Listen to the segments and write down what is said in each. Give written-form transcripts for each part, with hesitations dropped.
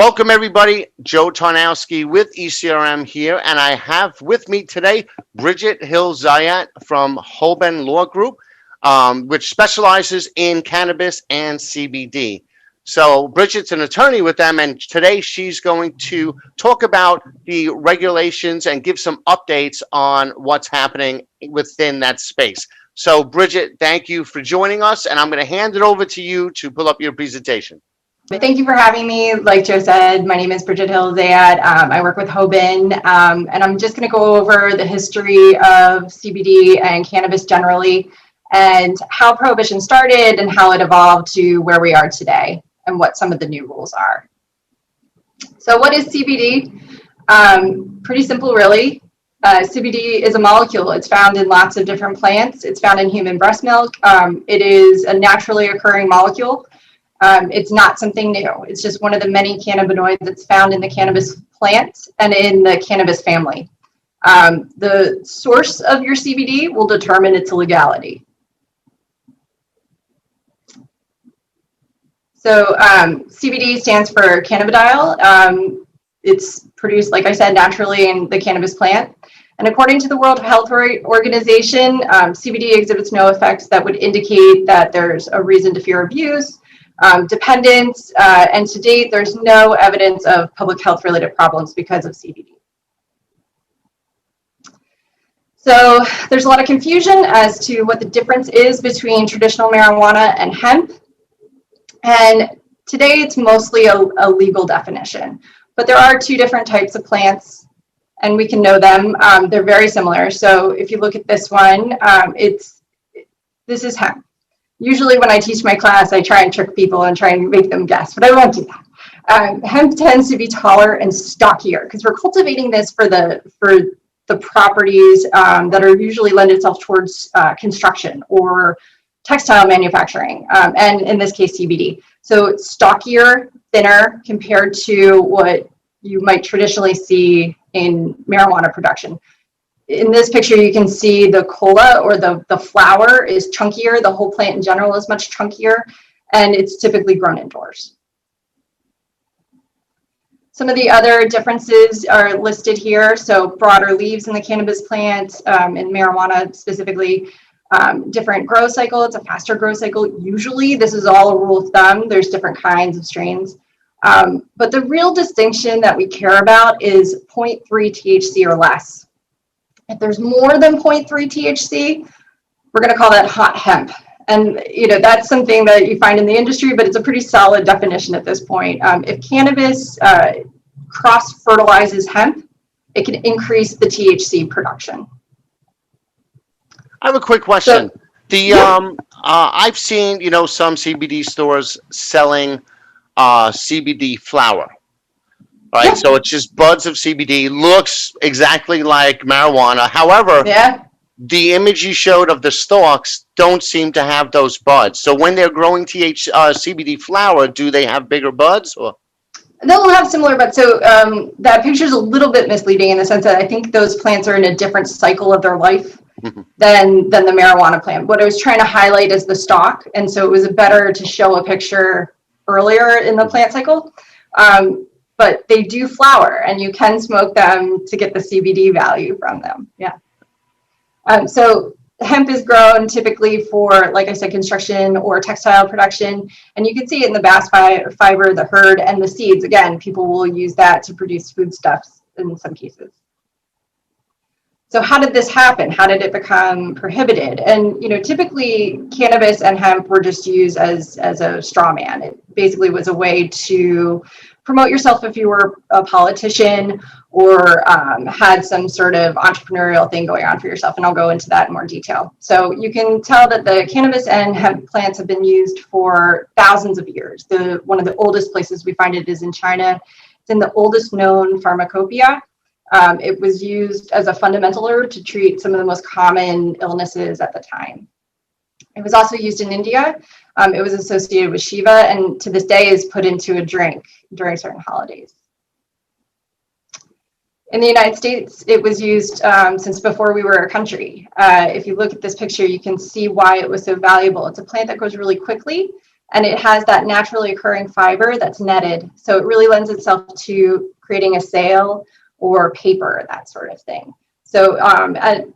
Welcome, everybody. Joe Tarnowski with ECRM here, and I have with me today Bridget Hill-Zayat from Hoban Law Group, which specializes in cannabis and CBD. So Bridget's an attorney with them, and today she's going to talk about the regulations and give some updates on what's happening within that space. So Bridget, thank you for joining us, and I'm going to hand it over to you to pull up your presentation. Thank you for having me. Like Joe said, my name is Bridget Hill-Zayat. I work with Hoban, and I'm just going to go over the history of CBD and cannabis generally, and how prohibition started and how it evolved to where we are today, and what some of the new rules are. So what is CBD? Pretty simple, really. CBD is a molecule. It's found in lots of different plants. It's found in human breast milk. It is a naturally occurring molecule. It's not something new. It's just one of the many cannabinoids that's found in the cannabis plant and in the cannabis family. The source of your CBD will determine its legality. So CBD stands for cannabidiol. It's produced, like I said, naturally in the cannabis plant. And according to the World Health Organization, CBD exhibits no effects that would indicate that there's a reason to fear abuse, dependence, and to date, there's no evidence of public health related problems because of CBD. So there's a lot of confusion as to what the difference is between traditional marijuana and hemp. And today it's mostly a legal definition, but there are two different types of plants and we can know them. They're very similar. So if you look at this one, this is hemp. Usually when I teach my class, I try and trick people and try and make them guess, but I won't do that. Hemp tends to be taller and stockier because we're cultivating this for the properties that are usually lend itself towards construction or textile manufacturing, and in this case, CBD. So it's stockier, thinner compared to what you might traditionally see in marijuana production. In this picture, you can see the cola or the flower is chunkier. The whole plant in general is much chunkier, and it's typically grown indoors. Some of the other differences are listed here. So broader leaves in the cannabis plant, in marijuana specifically, different growth cycle. It's a faster growth cycle. Usually, this is all a rule of thumb. There's different kinds of strains. But the real distinction that we care about is 0.3 THC or less. If there's more than 0.3 THC, we're going to call that hot hemp. And that's something that you find in the industry, but it's a pretty solid definition at this point. If cannabis cross-fertilizes hemp, it can increase the THC production. I have a quick question. I've seen, some CBD stores selling CBD flower. Right, yeah. So it's just buds of CBD, looks exactly like marijuana. However, the image you showed of the stalks don't seem to have those buds. So when they're growing CBD flower, do they have bigger buds? Or? They'll have similar buds. So that picture is a little bit misleading in the sense that I think those plants are in a different cycle of their life than the marijuana plant. What I was trying to highlight is the stalk, and so it was better to show a picture earlier in the plant cycle. But they do flower, and you can smoke them to get the CBD value from them. Yeah. So hemp is grown typically for, like I said, construction or textile production, and you can see it in the bast fiber, the hurd, and the seeds. Again, people will use that to produce foodstuffs in some cases. So how did this happen? How did it become prohibited? And typically cannabis and hemp were just used as a straw man. It basically was a way to promote yourself if you were a politician or had some sort of entrepreneurial thing going on for yourself, and I'll go into that in more detail. So you can tell that the cannabis and hemp plants have been used for thousands of years. One of the oldest places we find it is in China. It's in the oldest known pharmacopoeia. It was used as a fundamental herb to treat some of the most common illnesses at the time. It was also used in India. It was associated with Shiva, and to this day is put into a drink during certain holidays. In the United States, it was used since before we were a country. If you look at this picture, you can see why it was so valuable. It's a plant that grows really quickly, and it has that naturally occurring fiber that's netted. So it really lends itself to creating a sail or paper, that sort of thing. So at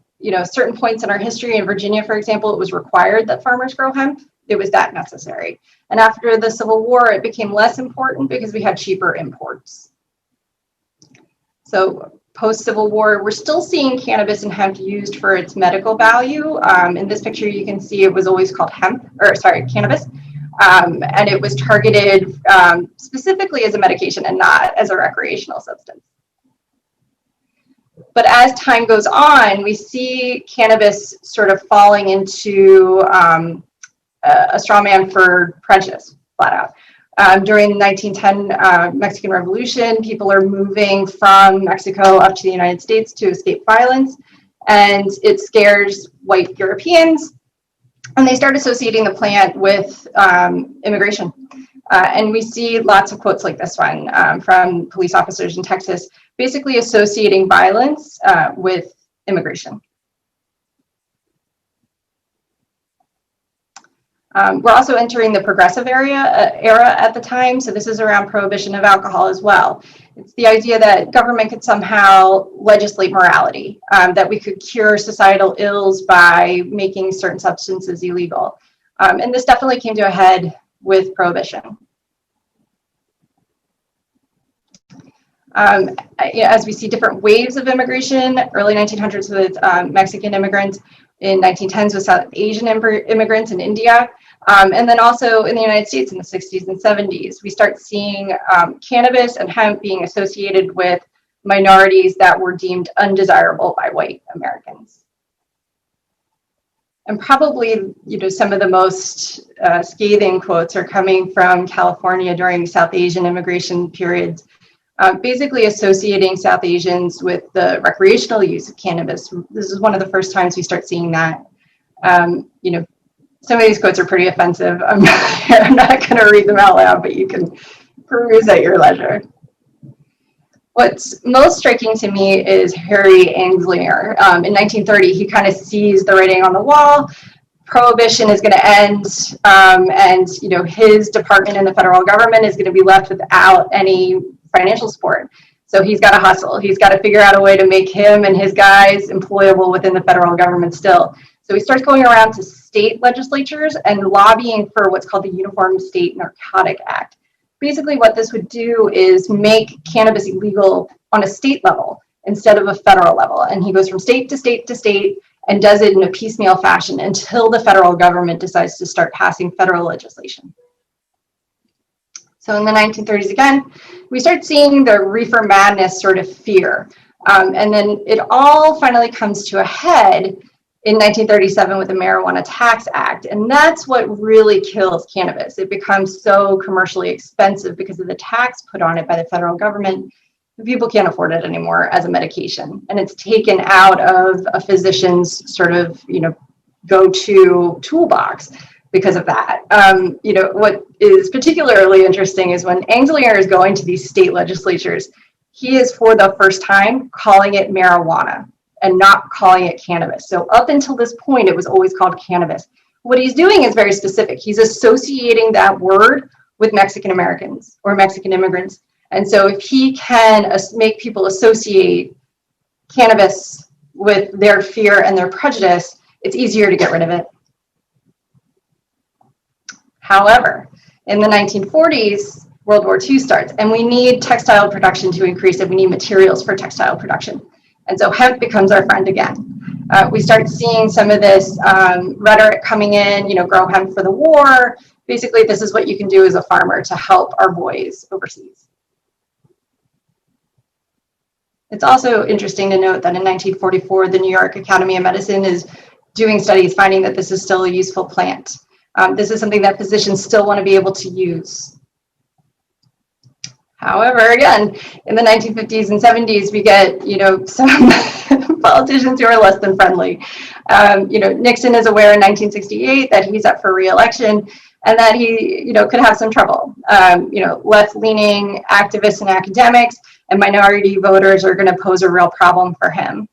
certain points in our history, in Virginia, for example, it was required that farmers grow hemp. It was that necessary. And after the Civil War, it became less important because we had cheaper imports. So post-Civil War, we're still seeing cannabis and hemp used for its medical value. In this picture, you can see it was always called cannabis. And it was targeted specifically as a medication and not as a recreational substance. But as time goes on, we see cannabis sort of falling into a straw man for prejudice, flat out. During the 1910 Mexican Revolution, people are moving from Mexico up to the United States to escape violence, and it scares white Europeans, and they start associating the plant with immigration. And we see lots of quotes like this one from police officers in Texas, basically associating violence with immigration. We're also entering the progressive era at the time, so this is around prohibition of alcohol as well. It's the idea that government could somehow legislate morality, that we could cure societal ills by making certain substances illegal. And this definitely came to a head with prohibition. As we see different waves of immigration, early 1900s with Mexican immigrants, in 1910s with South Asian immigrants in India, and then also in the United States in the 60s and 70s, we start seeing cannabis and hemp being associated with minorities that were deemed undesirable by white Americans. And probably, some of the most scathing quotes are coming from California during South Asian immigration periods, basically associating South Asians with the recreational use of cannabis. This is one of the first times we start seeing that. Some of these quotes are pretty offensive. I'm not going to read them out loud, but you can peruse at your leisure. What's most striking to me is Harry Anslinger. In 1930, he kind of sees the writing on the wall. Prohibition is going to end, and his department in the federal government is going to be left without any financial support. So he's got to hustle. He's got to figure out a way to make him and his guys employable within the federal government still. So he starts going around to state legislatures and lobbying for what's called the Uniform State Narcotic Act. Basically, what this would do is make cannabis illegal on a state level instead of a federal level. And he goes from state to state to state and does it in a piecemeal fashion until the federal government decides to start passing federal legislation. So in the 1930s, again, we start seeing the reefer madness sort of fear. And then it all finally comes to a head in 1937 with the Marijuana Tax Act. And that's what really kills cannabis. It becomes so commercially expensive because of the tax put on it by the federal government. People can't afford it anymore as a medication. And it's taken out of a physician's sort of, go-to toolbox because of that. What is particularly interesting is when Anslinger is going to these state legislatures, he is for the first time calling it marijuana and not calling it cannabis. So up until this point, it was always called cannabis. What he's doing is very specific. He's associating that word with Mexican Americans or Mexican immigrants. And so if he can make people associate cannabis with their fear and their prejudice, it's easier to get rid of it. However, in the 1940s, World War II starts, and we need textile production to increase, and we need materials for textile production. And so hemp becomes our friend again. We start seeing some of this rhetoric coming in, grow hemp for the war. Basically, this is what you can do as a farmer to help our boys overseas. It's also interesting to note that in 1944, the New York Academy of Medicine is doing studies finding that this is still a useful plant. This is something that physicians still want to be able to use. However, again, in the 1950s and 70s, we get, some politicians who are less than friendly. Nixon is aware in 1968 that he's up for re-election and that he, could have some trouble. Left-leaning activists and academics and minority voters are going to pose a real problem for him.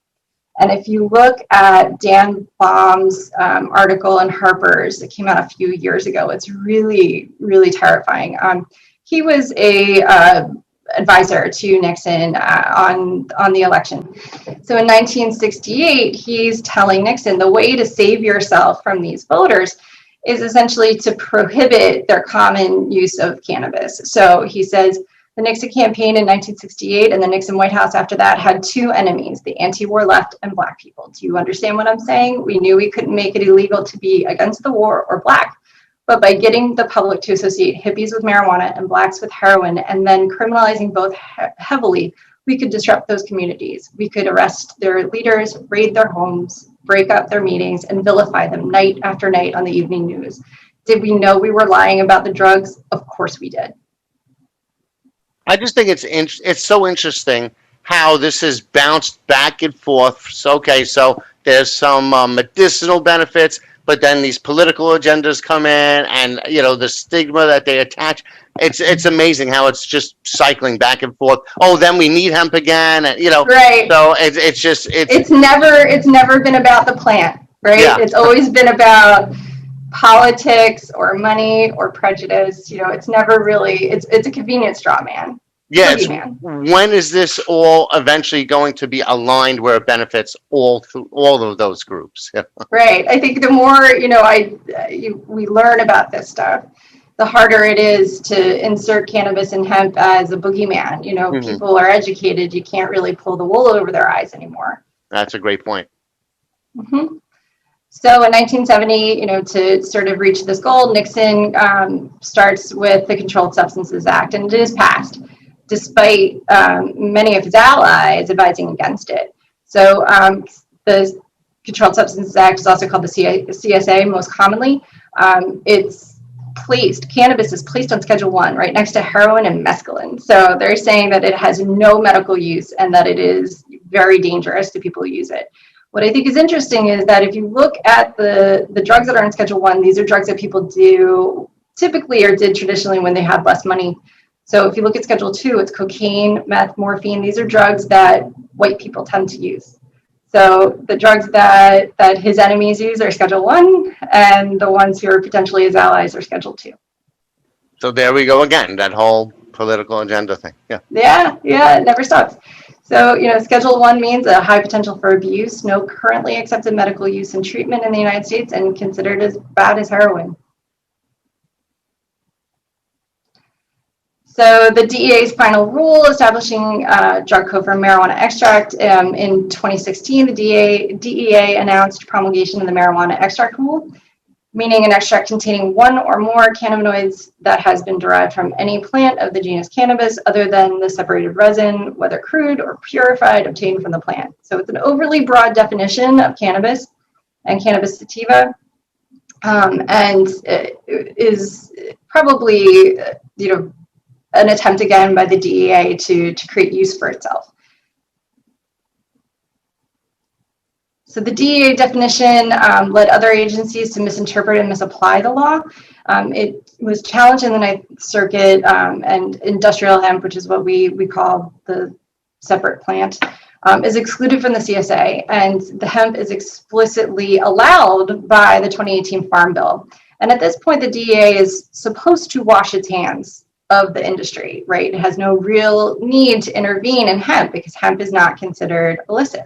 And if you look at Dan Baum's article in Harper's that came out a few years ago, it's really, really terrifying. He was a advisor to Nixon on the election. So in 1968, he's telling Nixon the way to save yourself from these voters is essentially to prohibit their common use of cannabis. So he says the Nixon campaign in 1968 and the Nixon White House after that had two enemies, the anti-war left and black people. Do you understand what I'm saying? We knew we couldn't make it illegal to be against the war or black, but by getting the public to associate hippies with marijuana and blacks with heroin and then criminalizing both heavily, we could disrupt those communities. We could arrest their leaders, raid their homes, break up their meetings, and vilify them night after night on the evening news. Did we know we were lying about the drugs? Of course we did. I just think it's so interesting how this has bounced back and forth. So, okay, so there's some medicinal benefits, but then these political agendas come in, and the stigma that they attach. It's amazing how it's just cycling back and forth. Oh, then we need hemp again, and right. So it's never been about the plant, right? Yeah. It's always been about politics or money or prejudice. It's never really. It's a convenient straw man. Yes. When is this all eventually going to be aligned where it benefits all of those groups? Right. I think the more we learn about this stuff, the harder it is to insert cannabis and hemp as a boogeyman. People are educated. You can't really pull the wool over their eyes anymore. That's a great point. Mm-hmm. So in 1970, to sort of reach this goal, Nixon starts with the Controlled Substances Act, and it is passed, despite many of his allies advising against it. So the Controlled Substances Act is also called the CSA most commonly. Cannabis is placed on Schedule 1 right next to heroin and mescaline. So they're saying that it has no medical use and that it is very dangerous to people who use it. What I think is interesting is that if you look at the drugs that are in Schedule 1, these are drugs that people do typically or did traditionally when they had less money. So if you look at Schedule 2, it's cocaine, meth, morphine. These are drugs that white people tend to use. So the drugs that his enemies use are Schedule 1, and the ones who are potentially his allies are Schedule 2. So there we go again, that whole political agenda thing. Yeah, it never stops. So, Schedule 1 means a high potential for abuse, no currently accepted medical use and treatment in the United States, and considered as bad as heroin. So the DEA's final rule establishing drug code for marijuana extract in 2016, the DEA announced promulgation of the marijuana extract rule, meaning an extract containing one or more cannabinoids that has been derived from any plant of the genus Cannabis other than the separated resin, whether crude or purified, obtained from the plant. So it's an overly broad definition of cannabis and cannabis sativa, and it is probably, an attempt again by the DEA to create use for itself. So the DEA definition led other agencies to misinterpret and misapply the law. It was challenged in the Ninth Circuit, and industrial hemp, which is what we call the separate plant, is excluded from the CSA, and the hemp is explicitly allowed by the 2018 Farm Bill. And at this point, the DEA is supposed to wash its hands of the industry, right? It has no real need to intervene in hemp because hemp is not considered illicit.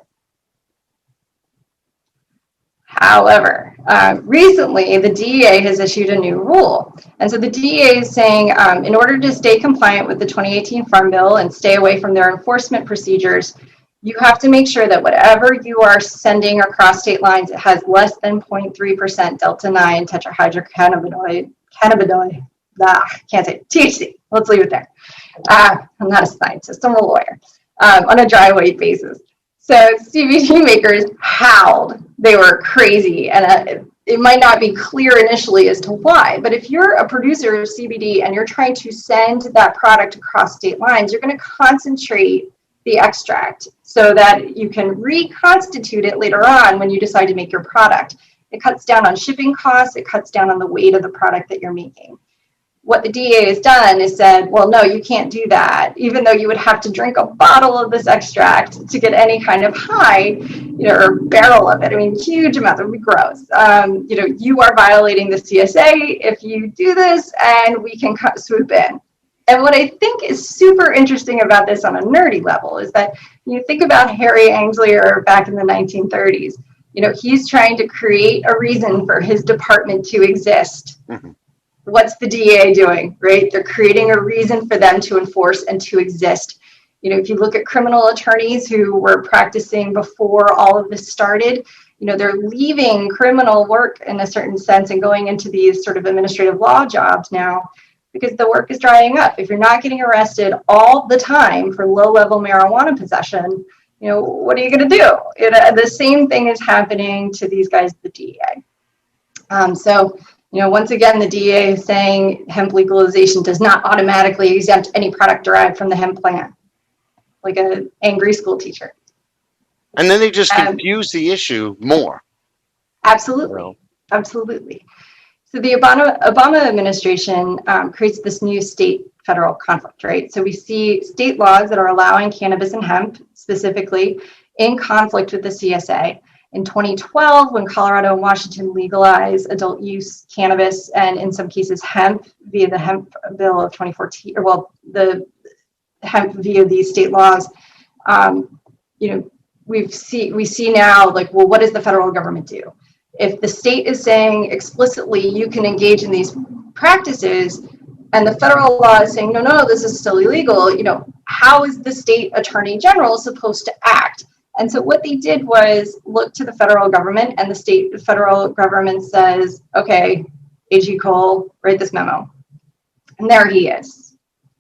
However, recently the DEA has issued a new rule. And so the DEA is saying, in order to stay compliant with the 2018 Farm Bill and stay away from their enforcement procedures, you have to make sure that whatever you are sending across state lines, it has less than 0.3% delta-9 tetrahydrocannabinoid, can't say THC. Let's leave it there. I'm not a scientist, I'm a lawyer, on a dry weight basis. So CBD makers howled. They were crazy, and it might not be clear initially as to why, but if you're a producer of CBD and you're trying to send that product across state lines, you're going to concentrate the extract so that you can reconstitute it later on when you decide to make your product. It cuts down on shipping costs, it cuts down on the weight of the product that you're making. what the DEA has done is said, well, no, you can't do that, even though you would have to drink a bottle of this extract to get any kind of high, or barrel of it. I mean, huge amounts. It would be gross. You are violating the CSA if you do this, and we can swoop in. And what I think is super interesting about this on a nerdy level is that you think about Harry Anslinger back in the 1930s. He's trying to create a reason for his department to exist. Mm-hmm. What's the DEA doing, right? They're creating a reason for them to enforce and to exist. If you look at criminal attorneys who were practicing before all of this started, they're leaving criminal work in a certain sense and going into these sort of administrative law jobs now because the work is drying up. If you're not getting arrested all the time for low-level marijuana possession, what are you going to do? The same thing is happening to these guys at the DEA. Once again, the DEA is saying hemp legalization does not automatically exempt any product derived from the hemp plant, like an angry school teacher. And then they just confuse the issue more. Absolutely. Absolutely. So the Obama administration creates this new state-federal conflict, right? So we see state laws that are allowing cannabis and hemp specifically in conflict with the CSA. In 2012, when Colorado and Washington legalized adult use cannabis and in some cases hemp via the hemp bill of 2014, the hemp via these state laws, we see now, what does the federal government do? If the state is saying explicitly you can engage in these practices and the federal law is saying, no, this is still illegal, how is the state attorney general supposed to act? And so what they did was look to the federal government, and the federal government says, okay, AG Cole, write this memo. And there he is.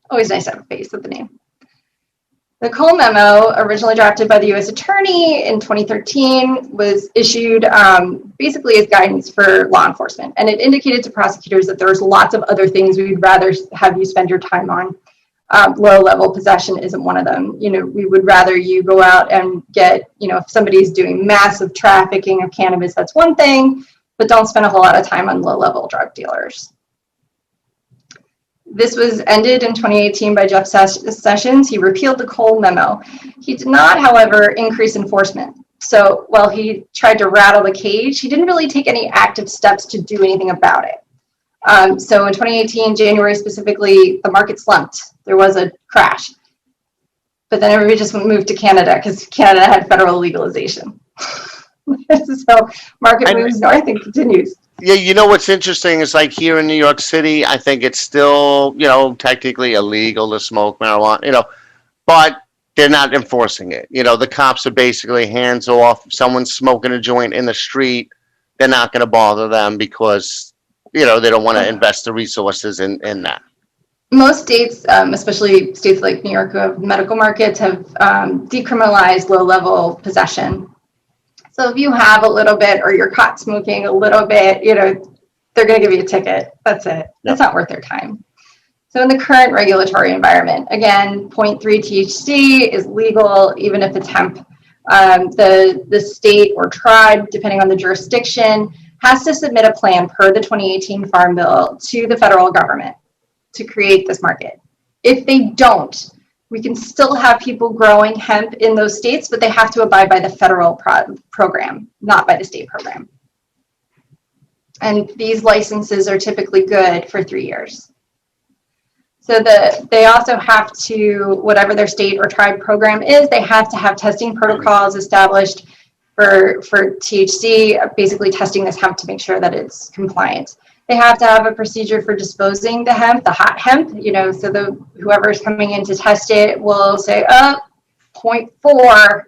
Always nice to have a face with the name. The Cole memo, originally drafted by the U.S. Attorney in 2013, was issued basically as guidance for law enforcement. And it indicated to prosecutors that there's lots of other things we'd rather have you spend your time on. Low-level possession isn't one of them. We would rather you go out and get, if somebody's doing massive trafficking of cannabis, that's one thing, but don't spend a whole lot of time on low-level drug dealers. This was ended in 2018 by Jeff Sessions. He repealed the Cole memo. He did not, however, increase enforcement. So while he tried to rattle the cage, he didn't really take any active steps to do anything about it. So in 2018, January specifically, the market slumped. There was a crash. But then everybody just moved to Canada because Canada had federal legalization. So market moves north and continues. Yeah, what's interesting is like here in New York City, I think it's still, technically illegal to smoke marijuana, but they're not enforcing it. The cops are basically hands off. If someone's smoking a joint in the street, they're not going to bother them because, they don't want to invest the resources in that. Most states, especially states like New York who have medical markets, have decriminalized low-level possession. So if you have a little bit or you're caught smoking a little bit, they're going to give you a ticket. That's it. Yep. It's not worth their time. So in the current regulatory environment, again, 0.3 THC is legal even if it's hemp. The state or tribe, depending on the jurisdiction, has to submit a plan per the 2018 Farm Bill to the federal government to create this market. If they don't, we can still have people growing hemp in those states, but they have to abide by the federal program, not by the state program. And these licenses are typically good for 3 years. So they also have to, whatever their state or tribe program is, they have to have testing protocols established for THC, basically testing this hemp to make sure that it's compliant. They have to have a procedure for disposing the hemp, the hot hemp, so whoever's coming in to test it will say, 0.4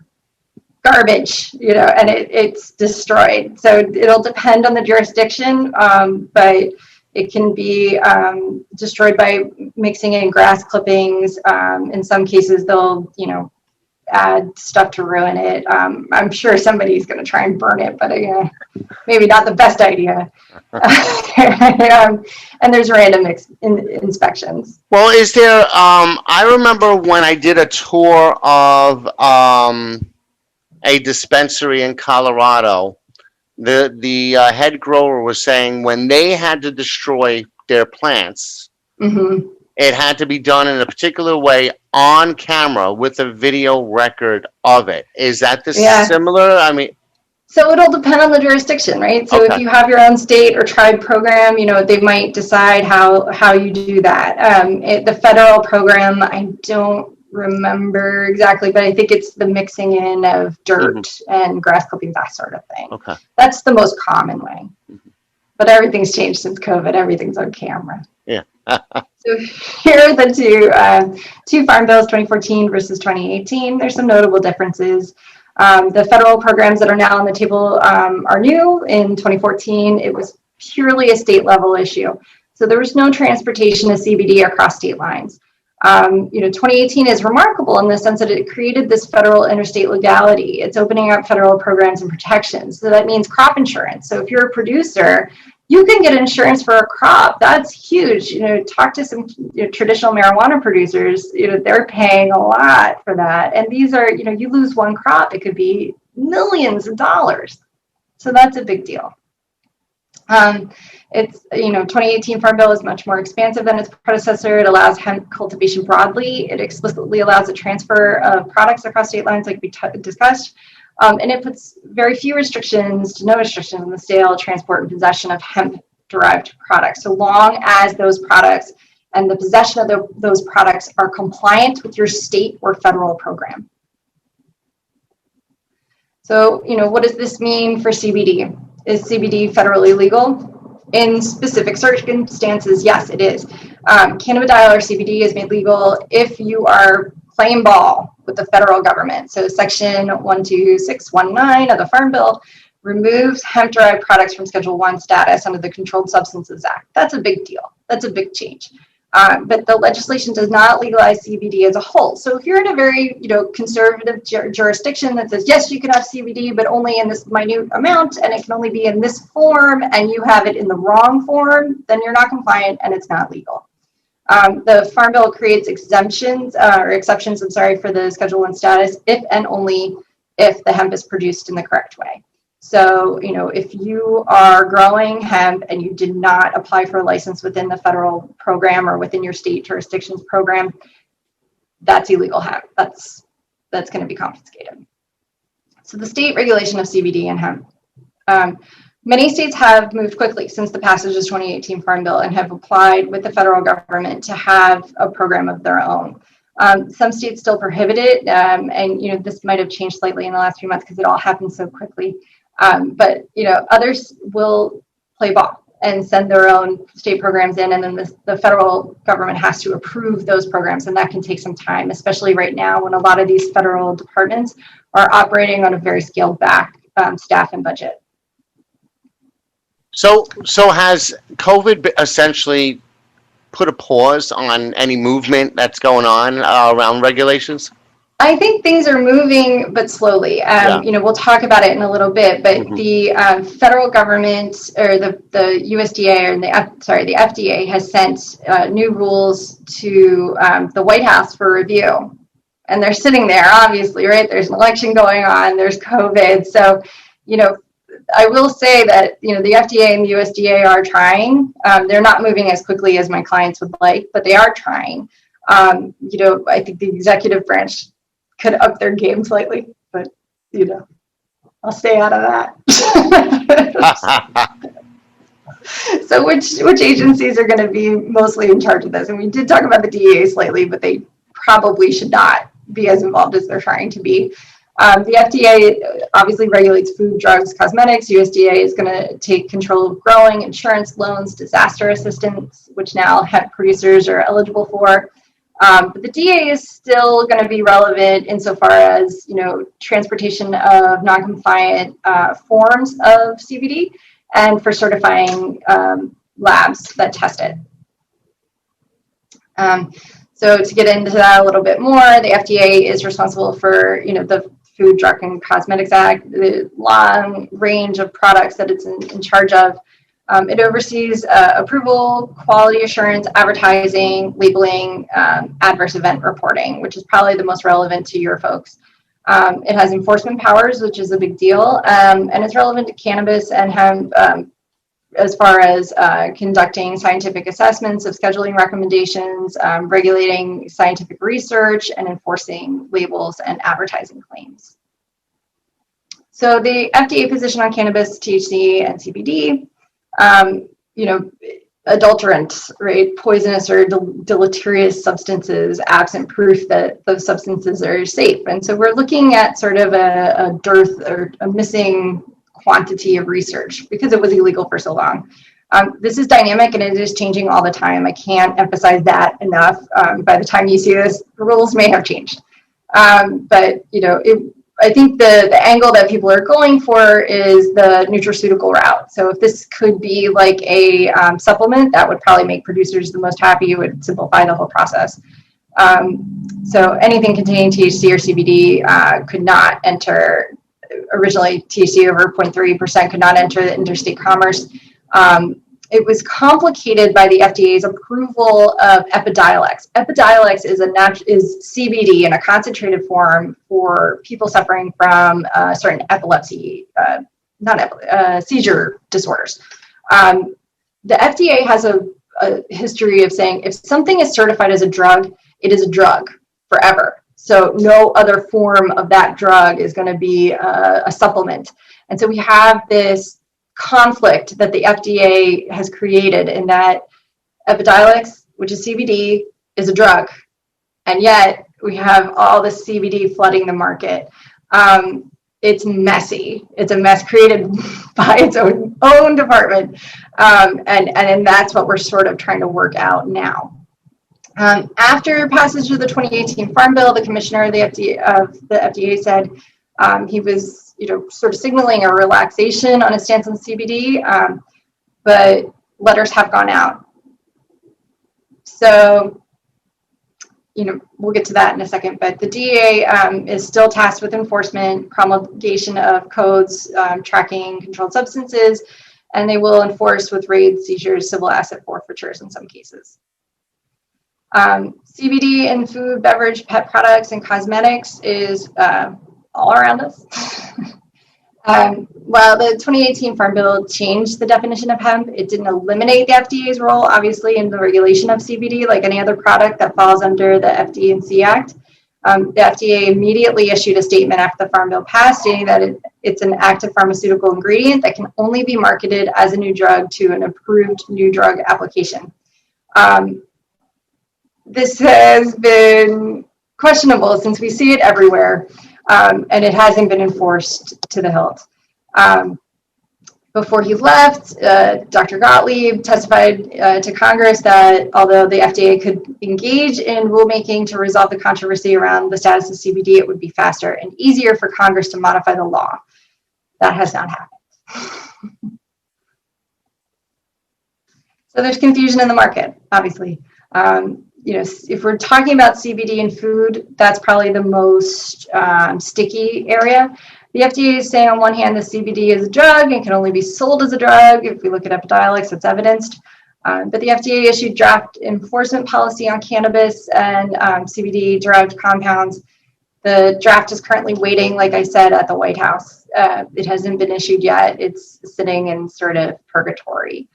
garbage, and it's destroyed. So it'll depend on the jurisdiction, but it can be destroyed by mixing in grass clippings. In some cases, they'll, add stuff to ruin it. I'm sure somebody's going to try and burn it, but maybe not the best idea. And there's random inspections. Well, is there, I remember when I did a tour of a dispensary in Colorado, the head grower was saying when they had to destroy their plants Mm-hmm. It had to be done in a particular way on camera with a video record of it. Is that the Yeah. similar? I mean, So it'll depend on the jurisdiction, right? So if okay. you have your own state or tribe program, they might decide how you do that. The federal program, I don't remember exactly, but I think it's the mixing in of Hmm. dirt and grass clippings, that sort of thing. Okay. That's the most common way. But everything's changed since COVID. Everything's on camera. Yeah. So here are the two farm bills, 2014 versus 2018. There's some notable differences. The federal programs that are now on the table are new. In 2014, it was purely a state level issue. So there was no transportation of CBD across state lines. 2018 is remarkable in the sense that it created this federal interstate legality. It's opening up federal programs and protections. So that means crop insurance. So if you're a producer, you can get insurance for a crop. That's huge. Talk to some traditional marijuana producers. They're paying a lot for that. And these are, you lose one crop, it could be millions of dollars. So that's a big deal. 2018 Farm Bill is much more expansive than its predecessor. It allows hemp cultivation broadly. It explicitly allows a transfer of products across state lines, like we discussed. And it puts very few restrictions to no restrictions on the sale, transport, and possession of hemp-derived products, so long as those products and the possession of those products are compliant with your state or federal program. So, what does this mean for CBD? Is CBD federally legal? In specific circumstances, yes, it is. Cannabidiol or CBD is made legal if you are playing ball with the federal government. So Section 12619 of the Farm Bill removes hemp-derived products from Schedule 1 status under the Controlled Substances Act. That's a big deal. That's a big change. But the legislation does not legalize CBD as a whole. So if you're in a very, conservative jurisdiction that says, yes, you can have CBD, but only in this minute amount, and it can only be in this form, and you have it in the wrong form, then you're not compliant and it's not legal. The Farm Bill creates exceptions for the Schedule 1 status if and only if the hemp is produced in the correct way. So, if you are growing hemp and you did not apply for a license within the federal program or within your state jurisdiction's program, that's illegal hemp. That's going to be confiscated. So the state regulation of CBD and hemp. Many states have moved quickly since the passage of the 2018 Farm Bill and have applied with the federal government to have a program of their own. Some states still prohibit it, and this might have changed slightly in the last few months because it all happened so quickly. But others will play ball and send their own state programs in, and then the federal government has to approve those programs, and that can take some time, especially right now when a lot of these federal departments are operating on a very scaled back staff and budget. So has COVID essentially put a pause on any movement that's going on around regulations? I think things are moving, but slowly. We'll talk about it in a little bit, but the federal government or the USDA or the FDA has sent new rules to the White House for review. And they're sitting there, obviously, right? There's an election going on, there's COVID. So, I will say that, the FDA and the USDA are trying. They're not moving as quickly as my clients would like, but they are trying. I think the executive branch could up their game slightly, but, I'll stay out of that. So which agencies are going to be mostly in charge of this? And we did talk about the DEA slightly, but they probably should not be as involved as they're trying to be. The FDA obviously regulates food, drugs, cosmetics. USDA is going to take control of growing, insurance, loans, disaster assistance, which now hemp producers are eligible for. But the DEA is still going to be relevant insofar as, transportation of non-compliant forms of CBD and for certifying labs that test it. So to get into that a little bit more, the FDA is responsible for, the Food, Drug, and Cosmetics Act, the long range of products that it's in charge of. It oversees approval, quality assurance, advertising, labeling, adverse event reporting, which is probably the most relevant to your folks. It has enforcement powers, which is a big deal, and it's relevant to cannabis and hemp as far as conducting scientific assessments of scheduling recommendations, regulating scientific research, and enforcing labels and advertising claims. So the FDA position on cannabis, THC, and CBD, adulterants, right? Poisonous or deleterious substances, absent proof that those substances are safe. And so we're looking at sort of a dearth or a missing quantity of research because it was illegal for so long. This is dynamic and it is changing all the time. I can't emphasize that enough. By the time you see this, the rules may have changed. But I think the angle that people are going for is the nutraceutical route. So if this could be like a supplement, that would probably make producers the most happy. It would simplify the whole process. So anything containing THC or CBD could not enter. Originally, THC over 0.3% could not enter the interstate commerce. It was complicated by the FDA's approval of Epidiolex. Epidiolex is CBD in a concentrated form for people suffering from certain epilepsy, seizure disorders. The FDA has a history of saying if something is certified as a drug, it is a drug forever. So no other form of that drug is going to be a supplement. And so we have this conflict that the FDA has created in that Epidiolex, which is CBD, is a drug. And yet we have all the CBD flooding the market. It's messy. It's a mess created by its own department. And that's what we're sort of trying to work out now. After passage of the 2018 Farm Bill, the commissioner of the FDA said he was sort of signaling a relaxation on his stance on CBD, but letters have gone out. So, we'll get to that in a second, but the DEA is still tasked with enforcement, promulgation of codes, tracking controlled substances, and they will enforce with raids, seizures, civil asset forfeitures in some cases. CBD in food, beverage, pet products, and cosmetics is all around us. While the 2018 Farm Bill changed the definition of hemp, it didn't eliminate the FDA's role, obviously, in the regulation of CBD, like any other product that falls under the FD&C Act. The FDA immediately issued a statement after the Farm Bill passed, stating that it's an active pharmaceutical ingredient that can only be marketed as a new drug to an approved new drug application. This has been questionable since we see it everywhere. And it hasn't been enforced to the hilt. Before he left, Dr. Gottlieb testified to Congress that although the FDA could engage in rulemaking to resolve the controversy around the status of CBD, it would be faster and easier for Congress to modify the law. That has not happened. So there's confusion in the market, obviously. If we're talking about CBD in food, that's probably the most sticky area. The FDA is saying on one hand, the CBD is a drug and can only be sold as a drug. If we look at Epidiolex, it's evidenced. But the FDA issued draft enforcement policy on cannabis and CBD derived compounds. The draft is currently waiting, like I said, at the White House. It hasn't been issued yet. It's sitting in sort of purgatory.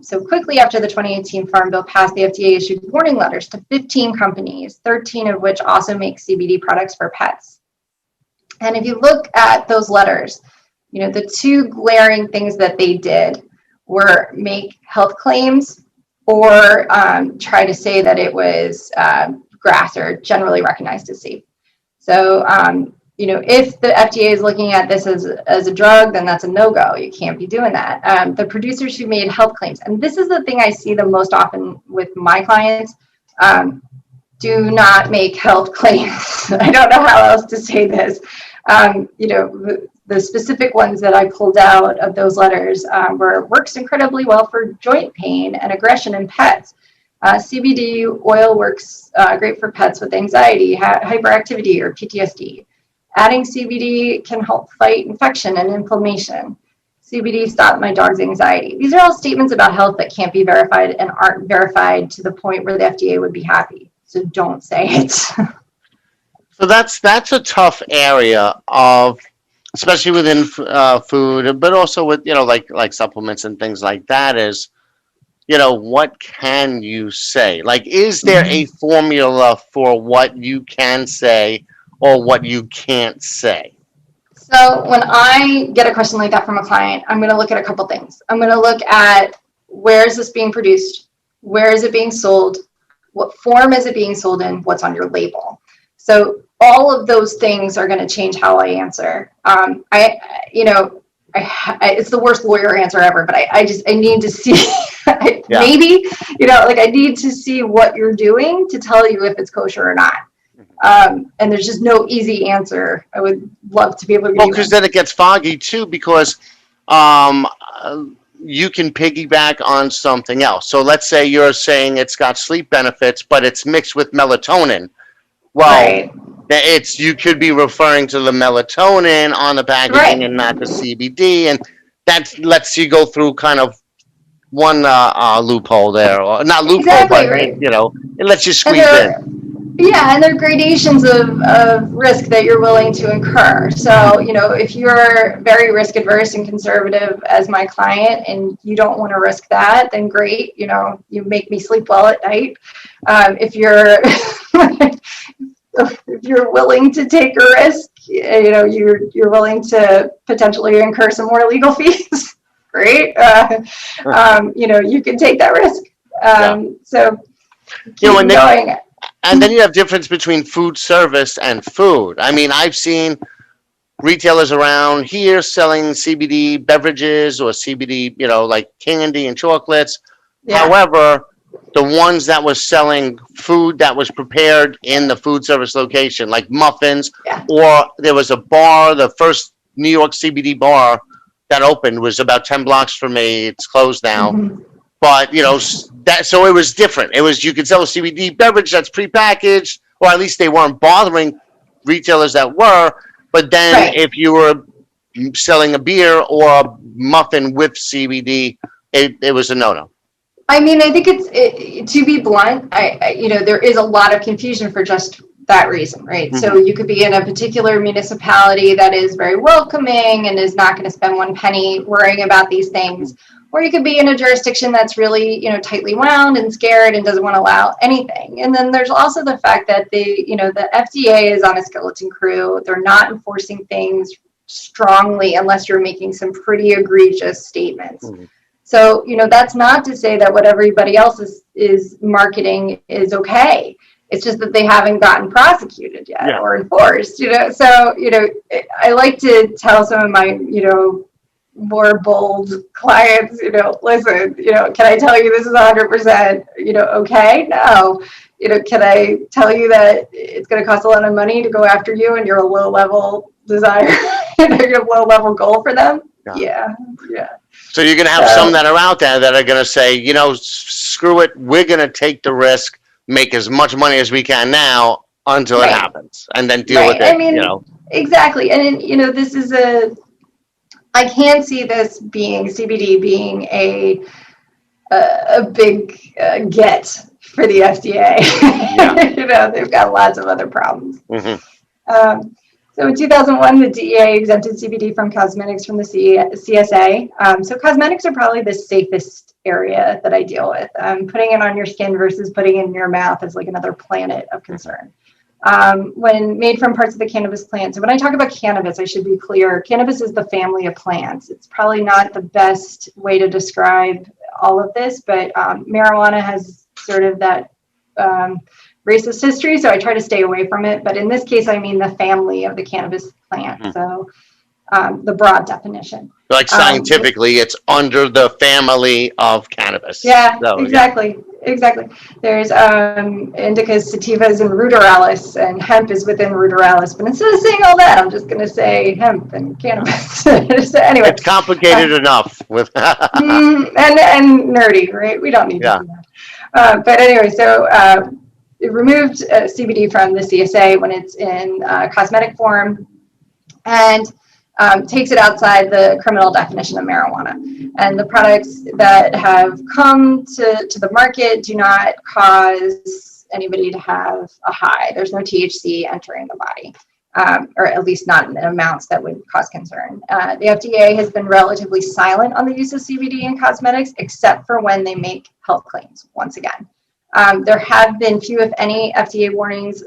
So quickly after the 2018 Farm Bill passed, the FDA issued warning letters to 15 companies, 13 of which also make CBD products for pets. And if you look at those letters, the two glaring things that they did were make health claims or try to say that it was grass or generally recognized as safe. So, if the FDA is looking at this as a drug, then that's a no-go. You can't be doing that. The producers who made health claims, and this is the thing I see the most often with my clients, do not make health claims. I don't know how else to say this. The specific ones that I pulled out of those letters were works incredibly well for joint pain and aggression in pets. CBD oil works great for pets with anxiety, hyperactivity, or PTSD. Adding CBD can help fight infection and inflammation. CBD stopped my dog's anxiety. These are all statements about health that can't be verified and aren't verified to the point where the FDA would be happy. So don't say it. So that's a tough area of especially within food, but also with, like supplements and things like that is, what can you say? Like, is there a formula for what you can say or what you can't say? So when I get a question like that from a client, I'm going to look at a couple things. I'm going to look at where is this being produced? Where is it being sold? What form is it being sold in? What's on your label? So all of those things are going to change how I answer. It's the worst lawyer answer ever, but I need to see, maybe, I need to see what you're doing to tell you if it's kosher or not. And there's just no easy answer. I would love to be able to give you because then it gets foggy too, because um, you can piggyback on something else. So let's say you're saying it's got sleep benefits, but it's mixed with melatonin. Well, Right. you could be referring to the melatonin on the packaging and not the CBD, and that lets you go through kind of one loophole there, or not loophole, Exactly, but right. it lets you And squeeze in. yeah, and there are gradations of risk that you're willing to incur. So, if you're very risk adverse and conservative as my client and you don't want to risk that, then great, you make me sleep well at night. If you're if you're willing to take a risk, you're willing to potentially incur some more legal fees, great. You can take that risk. So keep going. And then you have difference between food service and food. I mean, I've seen retailers around here selling CBD beverages or CBD, like candy and chocolates. Yeah. However, the ones that was selling food that was prepared in the food service location, like muffins, or there was a bar, the first New York CBD bar that opened was about 10 blocks from me. It's closed now. Mm-hmm. But, so it was different. It was, you could sell a CBD beverage that's prepackaged, or at least they weren't bothering retailers that were. But then if you were selling a beer or a muffin with CBD, it was a no-no. I mean, I think to be blunt, there is a lot of confusion for just that reason, right? Mm-hmm. So you could be in a particular municipality that is very welcoming and is not going to spend one penny worrying about these things. Or you could be in a jurisdiction that's really, tightly wound and scared and doesn't want to allow anything. And then there's also the fact that the FDA is on a skeleton crew. They're not enforcing things strongly unless you're making some pretty egregious statements. Mm-hmm. So, that's not to say that what everybody else is marketing is okay. It's just that they haven't gotten prosecuted yet or enforced, So, I like to tell some of my, more bold clients, listen, can I tell you this is 100%, okay? No. Can I tell you that it's going to cost a lot of money to go after you and you're a low-level desire, you're a low-level goal for them? Yeah. So you're going to have some that are out there that are going to say, screw it, we're going to take the risk, make as much money as we can now until it happens, and then deal with it, I mean, Exactly. And, this is I can see this being CBD being a big get for the FDA. Yeah. They've got lots of other problems. Mm-hmm. So in 2001, the DEA exempted CBD from cosmetics from the CSA. So cosmetics are probably the safest area that I deal with. Putting it on your skin versus putting it in your mouth is like another planet of concern. When made from parts of the cannabis plant. So when I talk about cannabis, I should be clear. Cannabis is the family of plants. It's probably not the best way to describe all of this, but marijuana has sort of that racist history, so I try to stay away from it. But in this case, I mean the family of the cannabis plant. Mm-hmm. So the broad definition. Like scientifically, it's under the family of cannabis. Yeah, so, exactly. Exactly. There's indicas, sativas, and ruderalis, and hemp is within ruderalis. But instead of saying all that, I'm just going to say hemp and cannabis. So anyway, it's complicated enough with and nerdy, right? We don't need to do that. But anyway, so it removed CBD from the CSA when it's in cosmetic form, and takes it outside the criminal definition of marijuana. And the products that have come to the market do not cause anybody to have a high. There's no THC entering the body. or at least not in amounts that would cause concern. The FDA has been relatively silent on the use of CBD in cosmetics, except for when they make health claims, once again. There have been few, if any, FDA warnings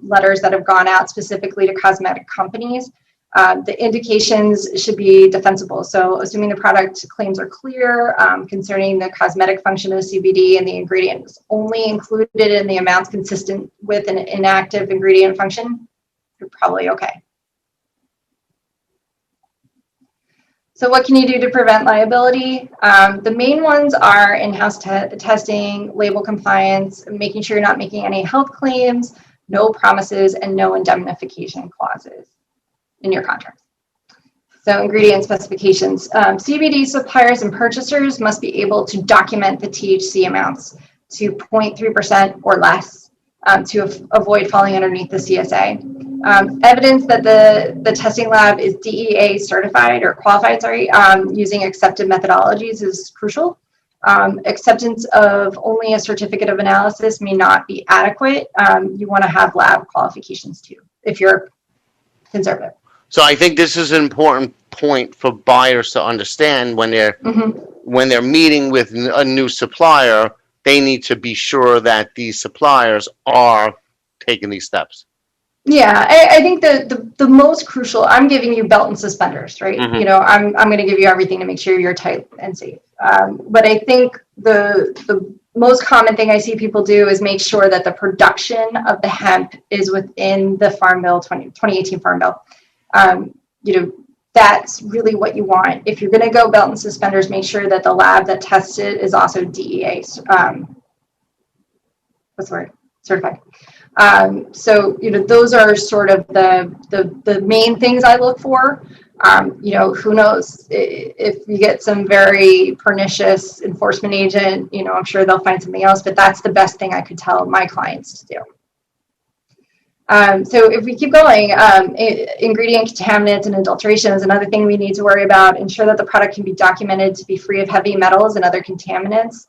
letters that have gone out specifically to cosmetic companies. The indications should be defensible. So assuming the product claims are clear concerning the cosmetic function of CBD and the ingredient is only included in the amounts consistent with an inactive ingredient function, you're probably okay. So what can you do to prevent liability? The main ones are in-house testing, label compliance, making sure you're not making any health claims, no promises, and no indemnification clauses in your contracts. So ingredient specifications. CBD suppliers and purchasers must be able to document the THC amounts to 0.3% or less to avoid falling underneath the CSA. Evidence that the testing lab is DEA certified or qualified, using accepted methodologies is crucial. Acceptance of only a certificate of analysis may not be adequate. You want to have lab qualifications too, if you're conservative. So I think this is an important point for buyers to understand when they're meeting with a new supplier. They need to be sure that these suppliers are taking these steps. Yeah, I think the most crucial, I'm giving you belt and suspenders, right? Mm-hmm. You know, I'm going to give you everything to make sure you're tight and safe. But I think the most common thing I see people do is make sure that the production of the hemp is within the Farm Bill 2018 Farm Bill. You know, that's really what you want. If you're going to go belt and suspenders, make sure that the lab that tests it is also DEA, certified. So, you know, those are sort of the main things I look for. You know, who knows if you get some very pernicious enforcement agent, you know, I'm sure they'll find something else, but that's the best thing I could tell my clients to do. So if we keep going, ingredient contaminants and adulteration is another thing we need to worry about. Ensure that the product can be documented to be free of heavy metals and other contaminants.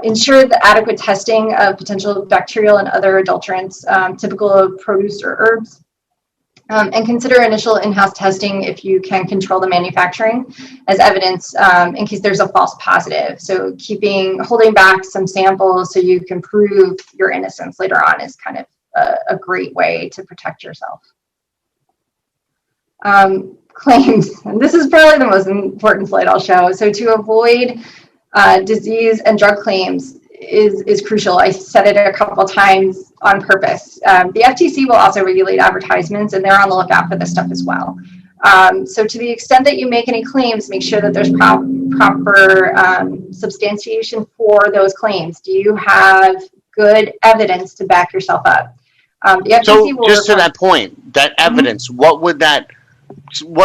Ensure the adequate testing of potential bacterial and other adulterants typical of produce or herbs. And consider initial in-house testing if you can control the manufacturing as evidence in case there's a false positive. So holding back some samples so you can prove your innocence later on is kind of a great way to protect yourself. Claims, and this is probably the most important slide I'll show. So to avoid disease and drug claims is crucial. I said it a couple of times on purpose. The FTC will also regulate advertisements, and they're on the lookout for this stuff as well. So to the extent that you make any claims, make sure that there's proper substantiation for those claims. Do you have good evidence to back yourself up? The FTC will just to that point, that evidence, what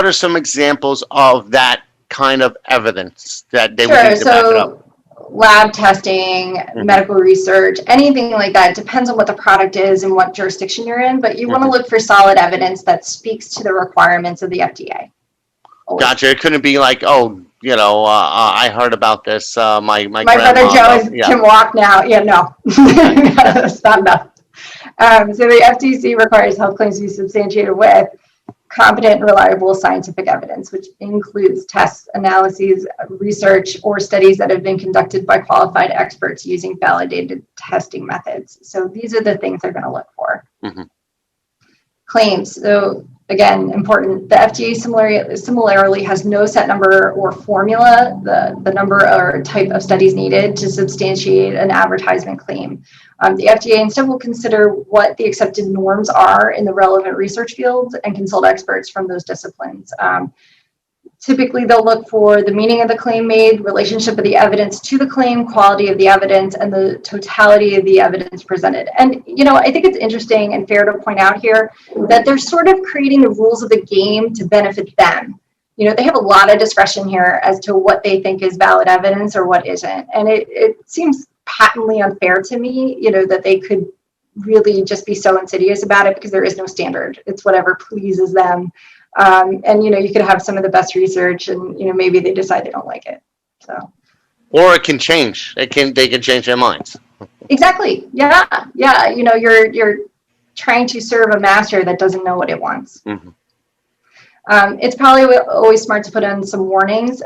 are some examples of that kind of evidence that they would need to back it up? Lab testing, medical research, anything like that. It depends on what the product is and what jurisdiction you're in, but you want to look for solid evidence that speaks to the requirements of the FDA. Always. Gotcha. It couldn't be like, oh, you know, I heard about this. My brother Joe can walk now. Yeah, no, that's not enough. So the FTC requires health claims to be substantiated with competent and reliable scientific evidence, which includes tests, analyses, research, or studies that have been conducted by qualified experts using validated testing methods. So these are the things they're going to look for. Claims. So again, important. The FDA similarly has no set number or formula, the number or type of studies needed to substantiate an advertisement claim. The FDA instead will consider what the accepted norms are in the relevant research fields and consult experts from those disciplines. Typically, they'll look for the meaning of the claim made, relationship of the evidence to the claim, quality of the evidence, and the totality of the evidence presented. And, you know, I think it's interesting and fair to point out here that they're sort of creating the rules of the game to benefit them. You know, they have a lot of discretion here as to what they think is valid evidence or what isn't. And it seems patently unfair to me, you know, that they could really just be so insidious about it because there is no standard. It's whatever pleases them. And, you know, you could have some of the best research and, you know, maybe they decide they don't like it. So. Or it can change. They can change their minds. Exactly. Yeah. Yeah. You know, you're trying to serve a master that doesn't know what it wants. Mm-hmm. It's probably always smart to put in some warnings.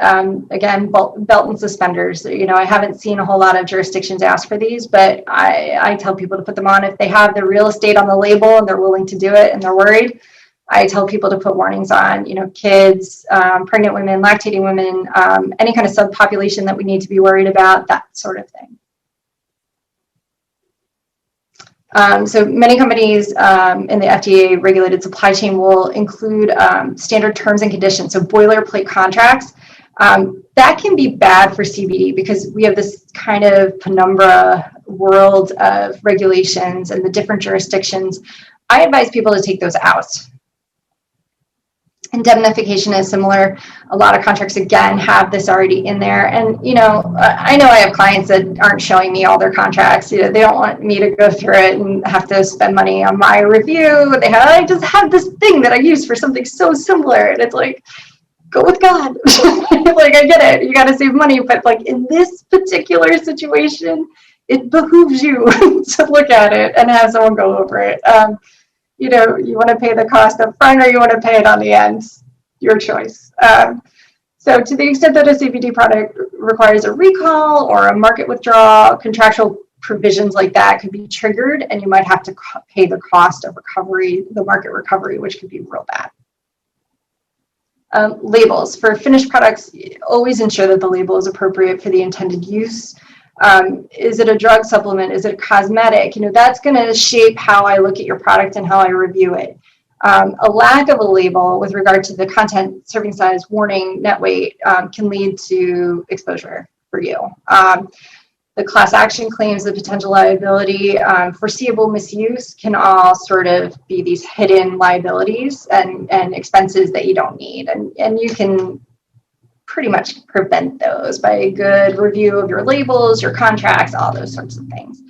Again, belt and suspenders. I haven't seen a whole lot of jurisdictions ask for these, but I tell people to put them on if they have the real estate on the label and they're willing to do it and they're worried. I tell people to put warnings on, kids, pregnant women, lactating women, any kind of subpopulation that we need to be worried about, that sort of thing. So many companies in the FDA regulated supply chain will include standard terms and conditions, so boilerplate contracts. That can be bad for CBD because we have this kind of penumbra world of regulations and the different jurisdictions. I advise people to take those out. Indemnification is similar. A lot of contracts, again, have this already in there. And, I know I have clients that aren't showing me all their contracts. They don't want me to go through it and have to spend money on my review. I just have this thing that I use for something so similar. And it's like, go with God. I get it. You got to save money. But in this particular situation, it behooves you to look at it and have someone go over it. You want to pay the cost up front or you want to pay it on the end, your choice. So to the extent that a CBD product requires a recall or a market withdrawal, contractual provisions like that could be triggered and you might have to pay the cost of recovery, the market recovery, which could be real bad. Labels. For finished products, always ensure that the label is appropriate for the intended use. Is it a drug supplement? Is it a cosmetic? That's going to shape how I look at your product and how I review it. A lack of a label with regard to the content, serving size, warning, net weight can lead to exposure for you. The class action claims, the potential liability, foreseeable misuse can all sort of be these hidden liabilities and expenses that you don't need. And you can pretty much prevent those by a good review of your labels, your contracts, all those sorts of things.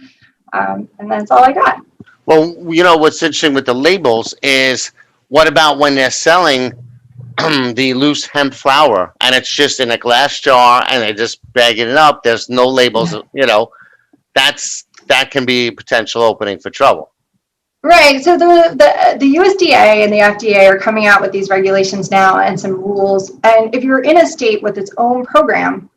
And that's all I got. Well, what's interesting with the labels is what about when they're selling the loose hemp flower and it's just in a glass jar and they're just bagging it up. There's no labels, that can be a potential opening for trouble. Right. So the USDA and the FDA are coming out with these regulations now and some rules. And if you're in a state with its own program,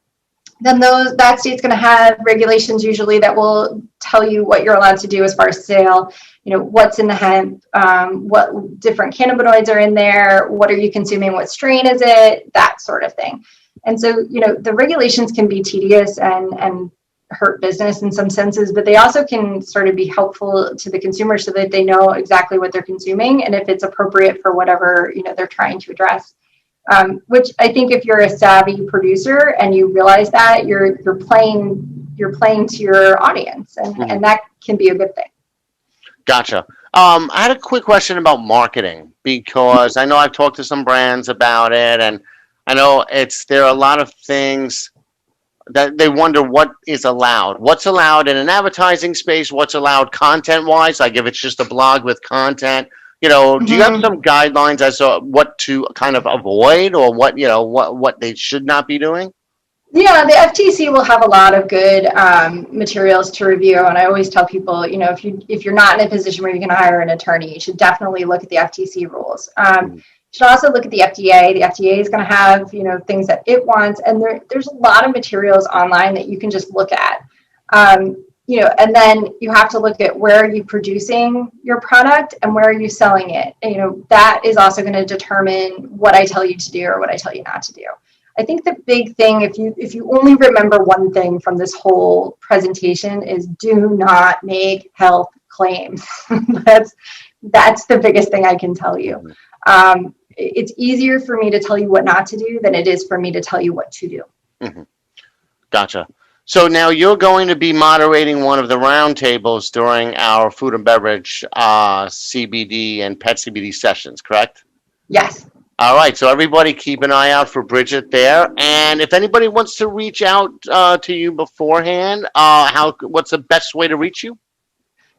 then that state's going to have regulations usually that will tell you what you're allowed to do as far as sale, what's in the hemp, what different cannabinoids are in there, what are you consuming, what strain is it, that sort of thing. And so, the regulations can be tedious and hurt business in some senses, but they also can sort of be helpful to the consumer so that they know exactly what they're consuming and if it's appropriate for whatever they're trying to address. Which I think if you're a savvy producer and you realize that, you're playing to your audience, and that can be a good thing. Gotcha. I had a quick question about marketing because I know I've talked to some brands about it, and I know there are a lot of things that they wonder what is allowed. What's allowed in an advertising space? What's allowed content-wise? Like if it's just a blog with content. Do you have some guidelines as to what to kind of avoid or what they should not be doing? Yeah, the FTC will have a lot of good materials to review, and I always tell people, if you're not in a position where you can hire an attorney, you should definitely look at the FTC rules. You should also look at the FDA. The FDA is going to have things that it wants, and there's a lot of materials online that you can just look at. And then you have to look at where are you producing your product and where are you selling it. And, that is also going to determine what I tell you to do or what I tell you not to do. I think the big thing, if you only remember one thing from this whole presentation, is do not make health claims. That's the biggest thing I can tell you. It's easier for me to tell you what not to do than it is for me to tell you what to do. Mm-hmm. Gotcha. So now you're going to be moderating one of the roundtables during our food and beverage CBD and pet CBD sessions, correct? Yes. All right. So everybody keep an eye out for Bridget there. And if anybody wants to reach out to you beforehand, what's the best way to reach you?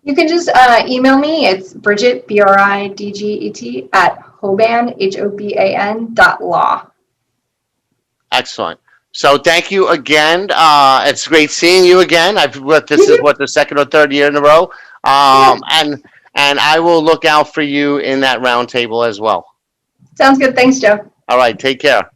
You can just email me. It's Bridget, BRIDGET, at Hoban, HOBAN.law. Excellent. So thank you again. It's great seeing you again. This is the second or third year in a row. And and I will look out for you in that roundtable as well. Sounds good. Thanks, Joe. All right, take care.